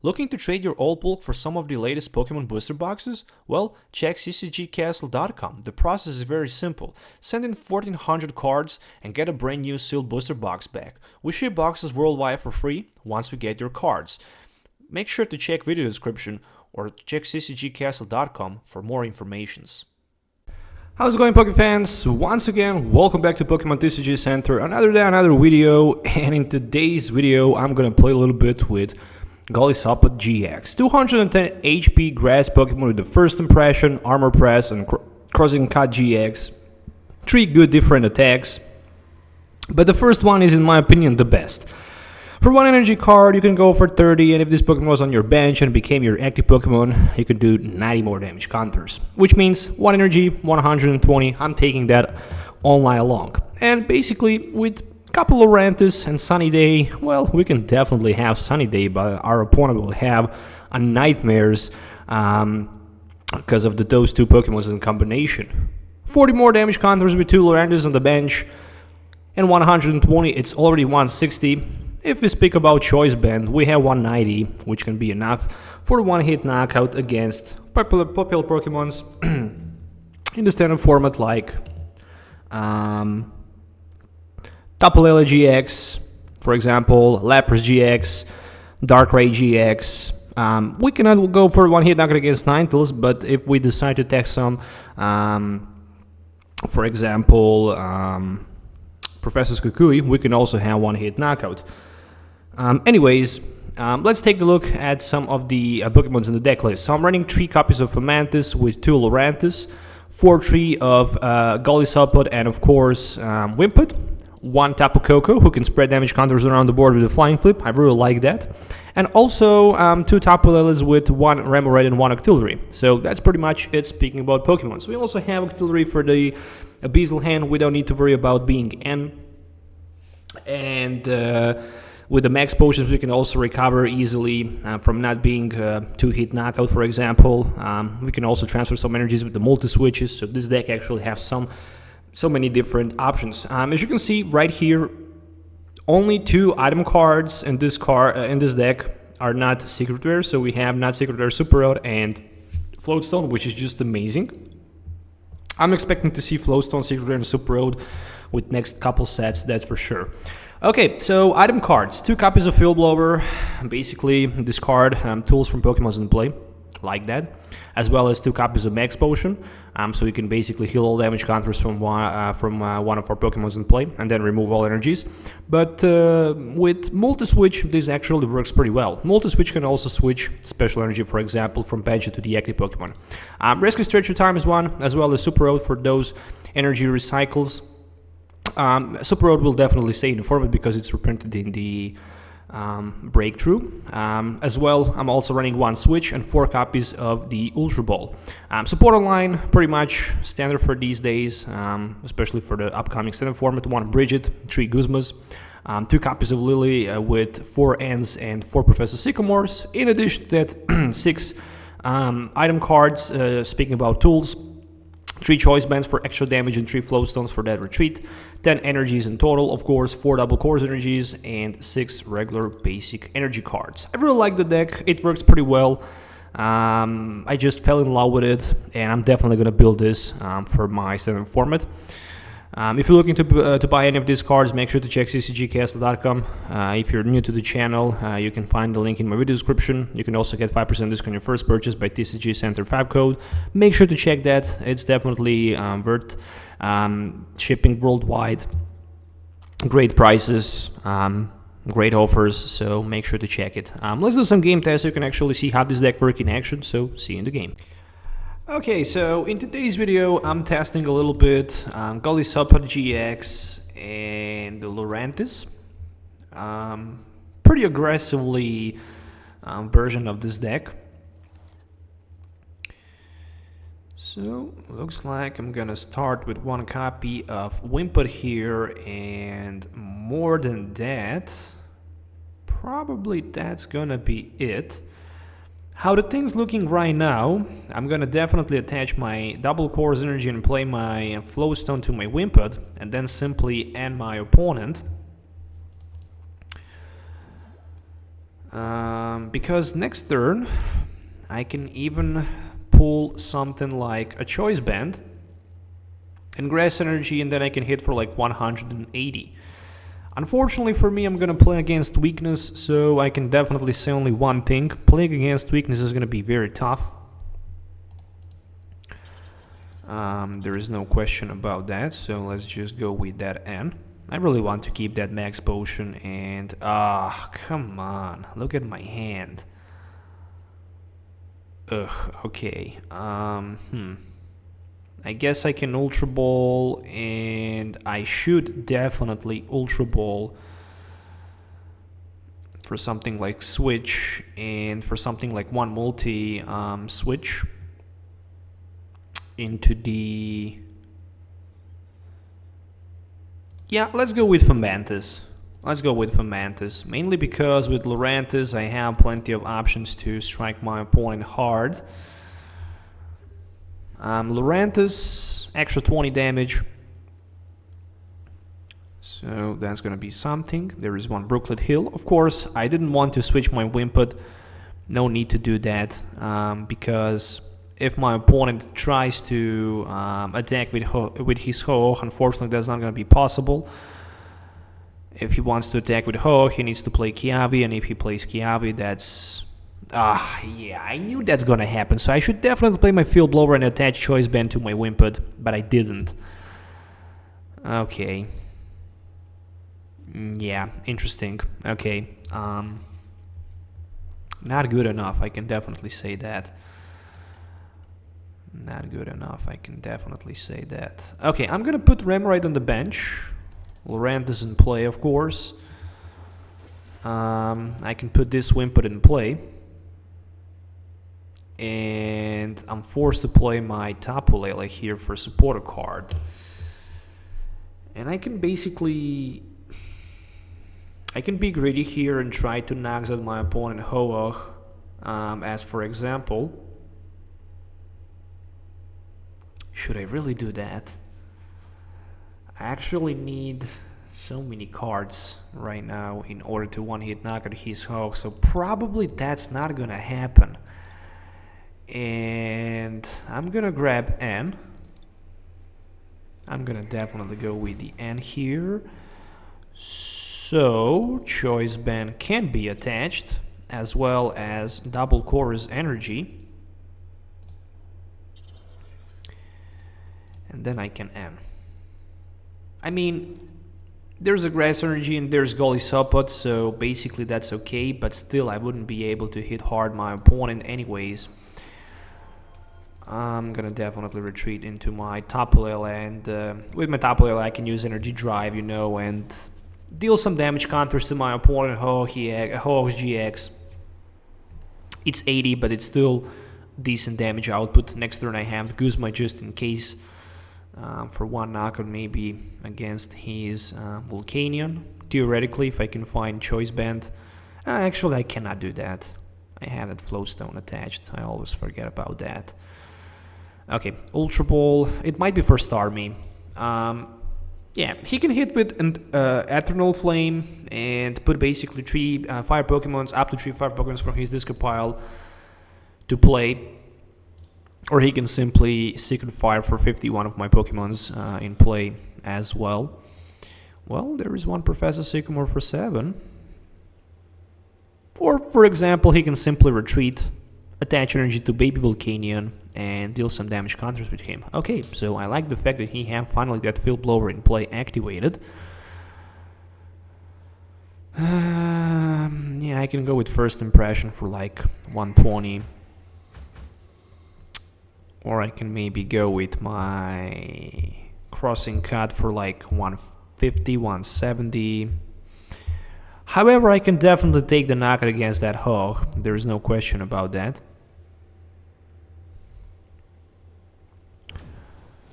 Looking to trade your old bulk for some of the latest Pokemon booster boxes? Well, check TCGCastle.com. The process is very simple. Send in 1400 cards and get a brand new sealed booster box back. We ship boxes worldwide for free once we get your cards. Make sure to check video description or check TCGCastle.com for more information. How's it going, Poké fans? Once again, welcome back to Pokemon TCG Center. Another day, another video, and in today's video, I'm gonna play a little bit with Golisopod-GX. 210 HP grass Pokemon with the first impression, armor press, and crossing cut GX. Three good different attacks, but the first one is, in my opinion, the best. For one energy card, you can go for 30, and if this Pokemon was on your bench and became your active Pokemon, you can do 90 more damage counters. Which means 1 energy, 120, I'm taking that all night long. And basically, with a couple of Lurantis and Sunny Day, well, we can definitely have Sunny Day, but our opponent will have a Nightmares because of those two Pokemons in combination. 40 more damage counters with 2 Lurantis on the bench, and 120, it's already 160. If we speak about Choice Band, we have 190, which can be enough for a one-hit knockout against popular Pokemons in the standard format like Tapu Lele-GX, for example, Lapras GX, Darkrai GX. We cannot go for a one-hit knockout against Ninetales, but if we decide to take some, for example, Professor Kukui, we can also have one-hit knockout. Let's take a look at some of the Pokemons in the deck list. So I'm running 3 copies of Fomantis with 2 Lurantis, 4-3 of Golisopod, and of course Wimpod, 1 Tapu Koko, who can spread damage counters around the board with a flying flip. I really like that. And also 2 Tapu Leles with 1 Remoraid and 1 Octillery. So that's pretty much it speaking about Pokemon. So we also have Octillery for the Abyssal Hand. We don't need to worry about being N. And with the max potions, we can also recover easily from not being 2-hit knockout, for example. We can also transfer some energies with the multi-switches, so this deck actually has so many different options. As you can see right here, only 2 item cards in this deck are not secret rare, so we have not secret rare Super Road and Floatstone, which is just amazing. I'm expecting to see Floatstone, secret rare, and Super Road with next couple sets, that's for sure. Okay, so item cards, 2 copies of Field Blower, basically discard tools from Pokemon in play, like that, as well as 2 copies of Max Potion, so you can basically heal all damage counters from one of our Pokemon in play, and then remove all energies. But with Multi-Switch, this actually works pretty well. Multi-Switch can also switch Special Energy, for example, from bench to the active Pokemon. Rescue Stretcher Time is one, as well as Super Road for those energy recycles. Super Road will definitely stay in the format because it's reprinted in the Breakthrough. As well, I'm also running 1 Switch and 4 copies of the Ultra Ball. Support online, pretty much standard for these days, especially for the upcoming standard format. 1 Bridget, 3 Guzmas, 2 copies of Lily with 4 Ents and 4 Professor Sycamores. In addition to that, 6 item cards, speaking about tools. 3 choice bands for extra damage and 3 flow stones for that retreat, 10 energies in total, of course, 4 double cores energies, and 6 regular basic energy cards. I really like the deck, it works pretty well. I just fell in love with it, and I'm definitely going to build this for my standard format. If you're looking to buy any of these cards, make sure to check TCGCastle.com. If you're new to the channel, you can find the link in my video description. You can also get 5% discount on your first purchase by TCG Center 5 code. Make sure to check that. It's definitely worth shipping worldwide. Great prices, great offers, so make sure to check it. Let's do some game tests so you can actually see how this deck works in action, so see you in the game. Okay, so in today's video, I'm testing a little bit Golisopod-GX and the Lurantis. Pretty aggressively version of this deck. So, looks like I'm gonna start with 1 copy of Wimpod here, and more than that, probably that's gonna be it. How the thing's looking right now, I'm gonna definitely attach my double cores energy and play my flow stone to my Wimpod, and then simply end my opponent. Because next turn I can even pull something like a choice band and grass energy, and then I can hit for like 180. Unfortunately for me, I'm gonna play against weakness, so I can definitely say only one thing. Playing against weakness is gonna be very tough. There is no question about that, so let's just go with that N. I really want to keep that max potion, and come on, look at my hand. Ugh, okay. I guess I can Ultra Ball, and I should definitely Ultra Ball for something like Switch, and for something like one multi Switch into the... Yeah, let's go with Fomantis. Let's go with Fomantis, mainly because with Lurantis I have plenty of options to strike my opponent hard. Lurantis, extra 20 damage. So that's gonna be something. There is one Brooklet Hill. Of course, I didn't want to switch my Wimpod. No need to do that, because if my opponent tries to attack with his Ho, unfortunately that's not gonna be possible. If he wants to attack with Ho, he needs to play Kiavi, and if he plays Kiavi, that's... yeah, I knew that's gonna happen, so I should definitely play my Field Blower and attach Choice Band to my Wimpod, but I didn't. Okay. Yeah, interesting. Okay. Not good enough, I can definitely say that. Not good enough, I can definitely say that. Okay, I'm gonna put Remoraid on the bench. Lurantis in play, of course. I can put this Wimpod in play. And I'm forced to play my Tapu Lele here for supporter card. And I can basically... I can be greedy here and try to knock out my opponent Ho-Oh, as for example... Should I really do that? I actually need so many cards right now in order to one-hit knock out his Ho-Oh, so probably that's not gonna happen. And I'm gonna grab N. I'm gonna definitely go with the N here. So Choice Band can be attached, as well as double Chorus Energy. And then I can N. I mean, there's a Grass Energy and there's Golisopod, so basically that's okay, but still I wouldn't be able to hit hard my opponent anyways. I'm gonna definitely retreat into my Tapu Lele, and with my Tapu Lele I can use Energy Drive, you know, and deal some damage counters to my opponent, Ho-GX. It's 80, but it's still decent damage output. Next turn I have Guzma just in case, for one knockout maybe against his Volcanion. Theoretically, if I can find Choice Band. Actually, I cannot do that. I have that Flowstone attached. I always forget about that. Okay, Ultra Ball. It might be First Army. Yeah, he can hit with an Eternal Flame and put basically 3 fire Pokemons, up to 3 fire Pokemons from his discard pile to play. Or he can simply Secret Fire for 51 of my Pokemons in play as well. Well, there is one Professor Sycamore for 7. Or, for example, he can simply retreat, attach energy to Baby Volcanion, and deal some damage counters with him. Okay, so I like the fact that he have finally that Field Blower in play activated. Yeah, I can go with First Impression for like 120. Or I can maybe go with my Crossing Cut for like 150, 170. However, I can definitely take the knockout against that Hog. There's no question about that.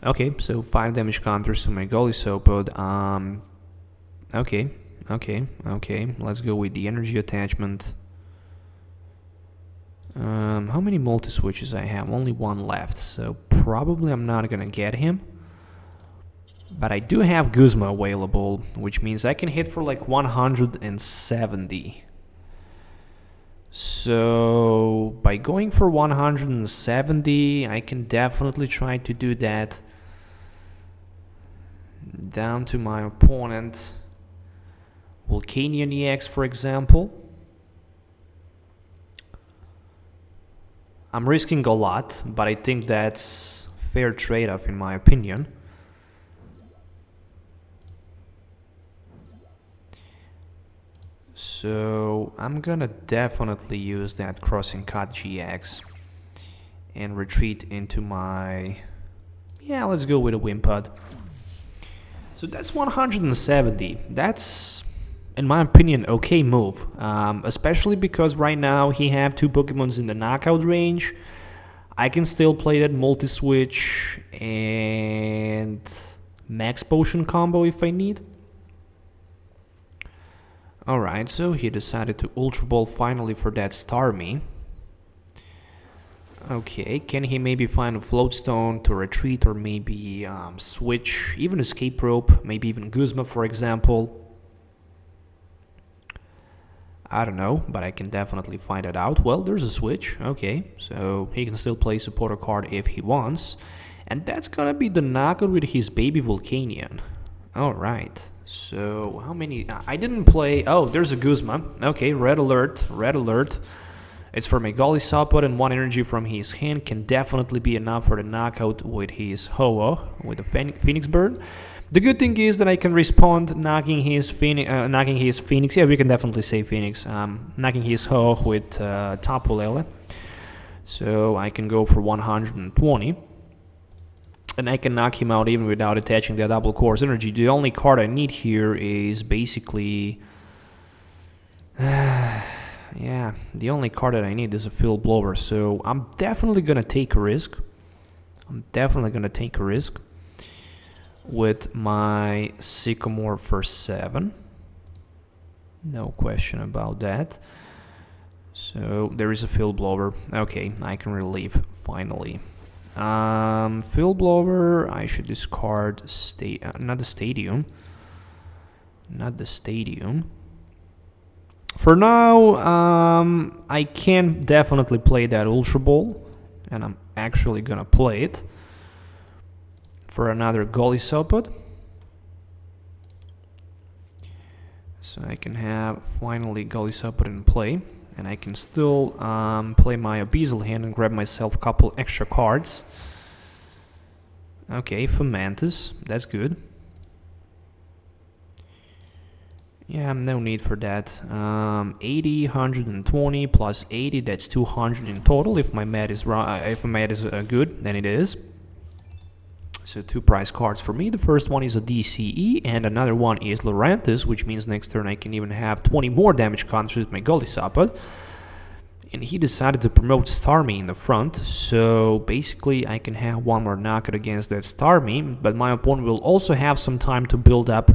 Okay, so 5 damage counters to my Golisopod. Okay. Let's go with the energy attachment. How many multi-switches I have? Only 1 left, so probably I'm not gonna get him. But I do have Guzma available, which means I can hit for like 170. So by going for 170, I can definitely try to do that down to my opponent, Volcanion EX, for example. I'm risking a lot, but I think that's fair trade-off in my opinion. So I'm gonna definitely use that Crossing Cut GX and retreat into my... yeah, let's go with a Wimpod. So that's 170. That's, in my opinion, okay move. Especially because right now he have two Pokemons in the knockout range. I can still play that multi-switch and max potion combo if I need. Alright, so he decided to Ultra Ball finally for that Starmie. Okay, can he maybe find a Floatstone to retreat, or maybe switch, even Escape Rope, maybe even Guzma, for example? I don't know, but I can definitely find it out. Well, there's a switch, okay, so he can still play supporter card if he wants. And that's gonna be the knockout with his baby Volcanion. Alright, so how many... I didn't play... oh, there's a Guzma. Okay, red alert, red alert. It's for my Golisopod, and one energy from his hand can definitely be enough for the knockout with his Ho-Oh, with the Phoenix Bird. The good thing is that I can respond knocking his Phoenix, yeah, we can definitely say Phoenix, knocking his Ho-Oh with Tapu Lele. So I can go for 120. And I can knock him out even without attaching that double course energy. The only card I need here is basically... yeah, the only card that I need is a Field Blower, so I'm definitely gonna take a risk. With my Sycamore for 7. No question about that. So there is a Field Blower. Okay, I can relieve finally. Field Blower, I should discard not the stadium. For now, I can definitely play that Ultra Ball, and I'm actually gonna play it for another Golisopod. So I can have finally Golisopod in play, and I can still play my Abyssal hand and grab myself a couple extra cards. Okay, Fomantis, that's good. Yeah, no need for that. 80, 120 plus 80, that's 200 in total. If my math is good, then it is. So 2 prize cards for me. The first one is a DCE, and another one is Lurantis, which means next turn I can even have 20 more damage counters with my Golisopod. And he decided to promote Starmie in the front, so basically I can have one more knockout against that Starmie, but my opponent will also have some time to build up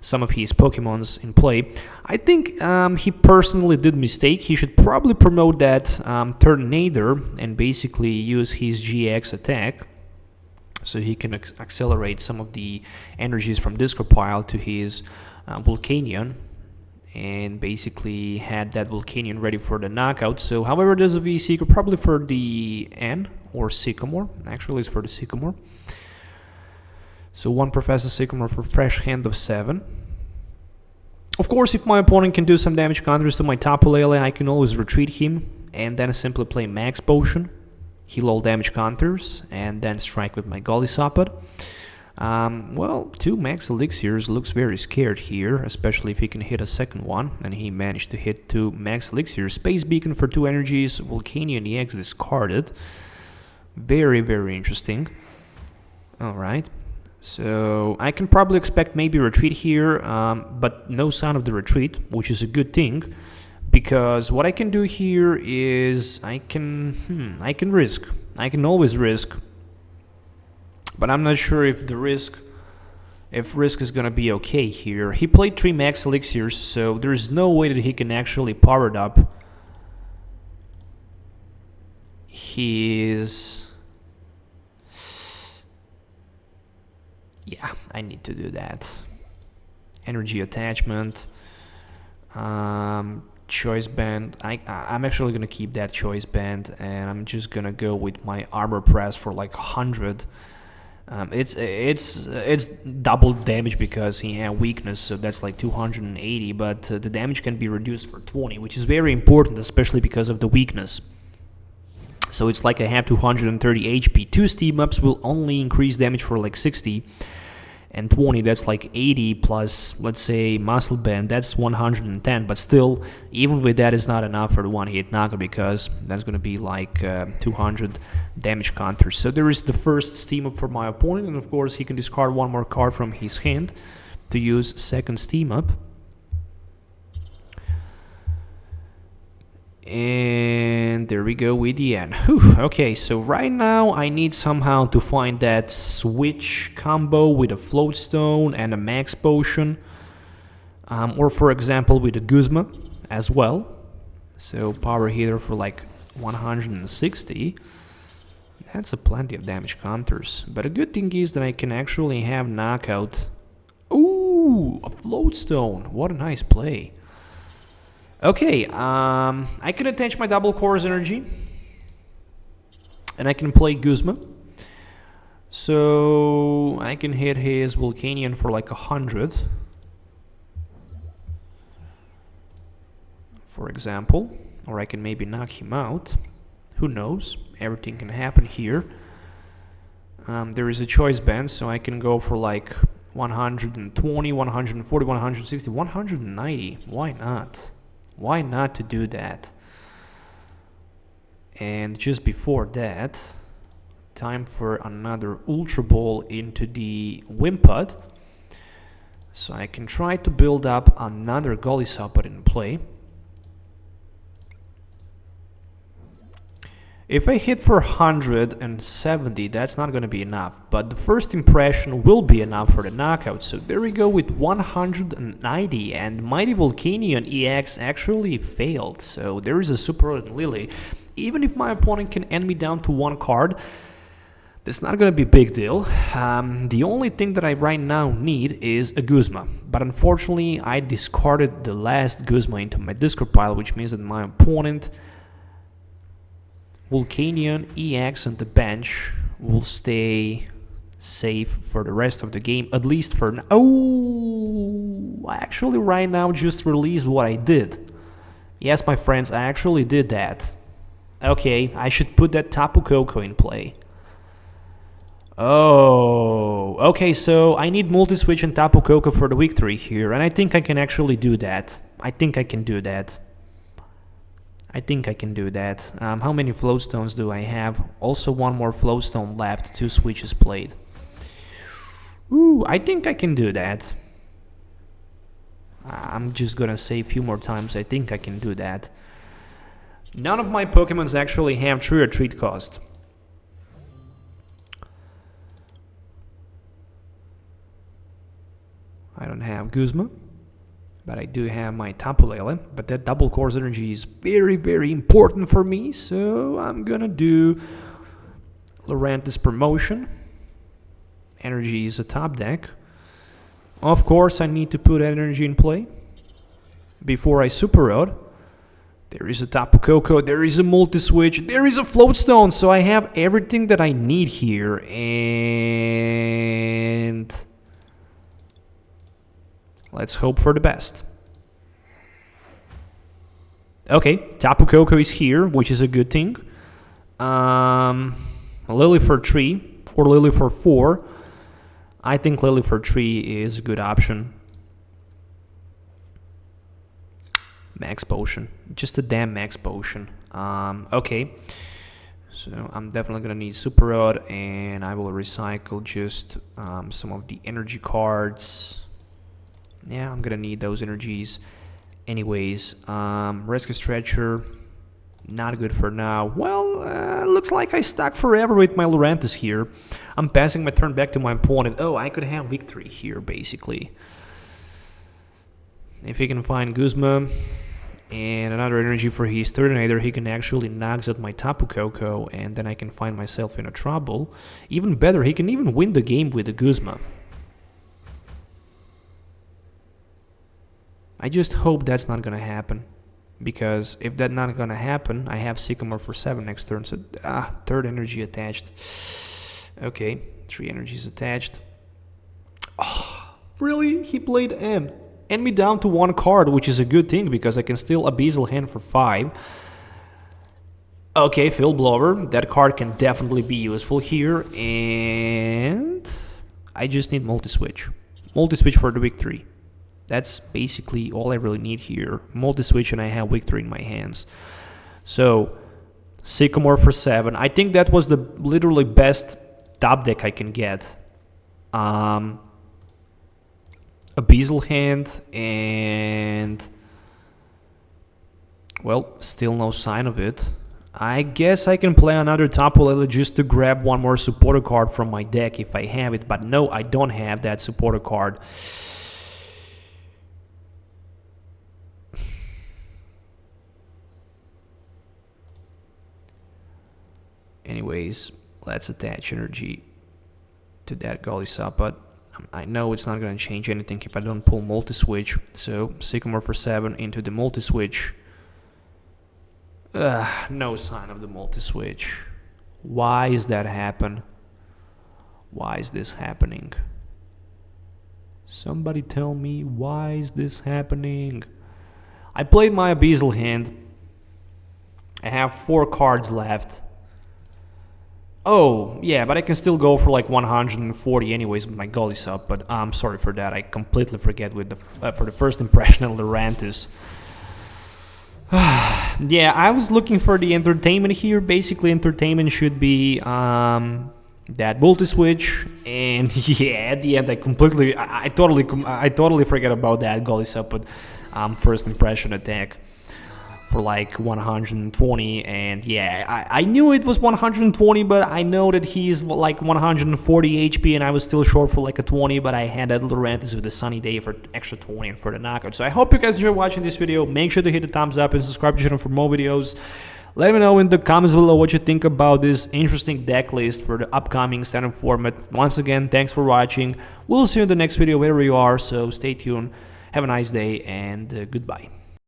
some of his Pokemons in play. I think he personally did mistake. He should probably promote that Turtonator and basically use his GX attack, so he can accelerate some of the energies from Discord Pile to his Volcanion, and basically had that Volcanion ready for the knockout. So, however, there's a V-Seeker probably for the N or Sycamore. Actually, it's for the Sycamore. So, 1 Professor Sycamore for fresh hand of 7. Of course, if my opponent can do some damage counters to my Tapu Lele, I can always retreat him and then simply play Max Potion, heal all damage counters, and then strike with my Golisopod. Well, 2 Max Elixirs looks very scared here, especially if he can hit a second one, and he managed to hit 2 Max Elixirs. Space Beacon for 2 energies, Volcanion EX discarded. Very, very interesting. Alright, so I can probably expect maybe retreat here, but no sign of the retreat, which is a good thing, because what I can do here is I can risk. I can always risk. But I'm not sure if risk is gonna be okay here. He played 3 Max Elixirs, so there's no way that he can actually power it up his... yeah, I need to do that. Energy attachment. choice band. I'm actually gonna keep that choice band, and I'm just gonna go with my armor press for like 100. It's double damage because he had weakness, so that's like 280. But the damage can be reduced for 20, which is very important, especially because of the weakness. So it's like I have 230 HP. 2 steam ups will only increase damage for like 60. And 20, that's like 80 plus, let's say, muscle band, that's 110. But still, even with that, it's not enough for the one-hit knockout because that's going to be like 200 damage counters. So there is the first steam up for my opponent, and of course he can discard one more card from his hand to use second steam up. And there we go with the end. Whew, okay, so right now I need somehow to find that switch combo with a floatstone and a max potion, or for example with a Guzma as well. So power hitter for like 160. That's a plenty of damage counters. But the good thing is that I can actually have knockout. Ooh, a floatstone. What a nice play. Okay, I can attach my double cores energy, and I can play Guzma. So I can hit his Volcanion for like 100, for example, or I can maybe knock him out. Who knows? Everything can happen here. There is a choice band, so I can go for like 120, 140, 160, 190. Why not? Why not to do that? And just before that, time for another Ultra Ball into the Wimpod. So I can try to build up another Golisopod in play. If I hit for 170, that's not going to be enough, but the first impression will be enough for the knockout. So there we go with 190, and Mighty Volcanion EX actually failed. So there is a Super Lily. Even if my opponent can end me down to one card, that's not going to be a big deal. The only thing that I right now need is a Guzma, but unfortunately I discarded the last Guzma into my discard pile, which means that my opponent Volcanion EX on the bench will stay safe for the rest of the game, at least for now. Oh, I actually right now just released what I did. Yes, my friends, I actually did that. Okay, I should put that Tapu Koko in play. Oh, okay, so I need multi-switch and Tapu Koko for the victory here, and I think I can actually do that. I think I can do that. How many floatstones do I have? Also one more floatstone left, 2 switches played. Ooh, I think I can do that. I'm just gonna say a few more times, I think I can do that. None of my Pokemons actually have true retreat cost. I don't have Guzma, but I do have my Tapu Lele, but that double course energy is very, very important for me, so I'm gonna do Lurantis promotion. Energy is a top deck. Of course, I need to put energy in play before I Super Road. There is a Tapu Koko, there is a multi-switch, there is a floatstone, so I have everything that I need here, and let's hope for the best. Okay, Tapu Koko is here, which is a good thing. Lily for 3 or Lily for 4. I think Lily for 3 is a good option. Max Potion. Just a damn Max Potion. Okay. So I'm definitely going to need Super Rod, and I will recycle just some of the energy cards. Yeah, I'm gonna need those energies anyways. Rescue Stretcher, not good for now. Well, looks like I stuck forever with my Lurantis here. I'm passing my turn back to my opponent. Oh, I could have victory here, basically. If he can find Guzma and another energy for his Turtonator, he can actually knocks out my Tapu Koko, and then I can find myself in a trouble. Even better, he can even win the game with the Guzma. I just hope that's not gonna happen. because if that's not gonna happen, I have Sycamore for 7 next turn. So third energy attached. Okay, 3 energies attached. Oh, really? He played M. And me down to 1 card, which is a good thing because I can still Abyssal Hand for 5. Okay, Field Blower. That card can definitely be useful here. And I just need multi-switch. Multi-switch for the victory. That's basically all I really need here. Multi-switch and I have victory in my hands. So, Sycamore for 7. I think that was the literally best top deck I can get. Abyssal Hand and... well, still no sign of it. I guess I can play another Tapu Lele just to grab one more supporter card from my deck if I have it. But no, I don't have that supporter card. Anyways, let's attach energy to that Golisopod. I know it's not going to change anything if I don't pull multi-switch. So, Sycamore for 7 into the multi-switch. No sign of the multi-switch. Why is that happen? Why is this happening? Somebody tell me, why is this happening? I played my Abyssal Hand. I have 4 cards left. Oh, yeah, but I can still go for like 140 anyways with my Golisopod, but I'm sorry for that. I completely forget with the for the first impression of Lurantis. Yeah, I was looking for the entertainment here. Basically, entertainment should be that multi-switch, and yeah, at the end I totally forget about that Golisopod first impression attack for like 120, and yeah, I knew it was 120, but I know that he's like 140 HP, and I was still short for like a 20, but I had that Lurantis with a sunny day for extra 20 and for the knockout. So I hope you guys enjoyed watching this video. Make sure to hit the thumbs up and subscribe to the channel for more videos. Let me know in the comments below what you think about this interesting deck list for the upcoming standard format. Once again, thanks for watching. We'll see you in the next video wherever you are, so stay tuned. Have a nice day, and goodbye.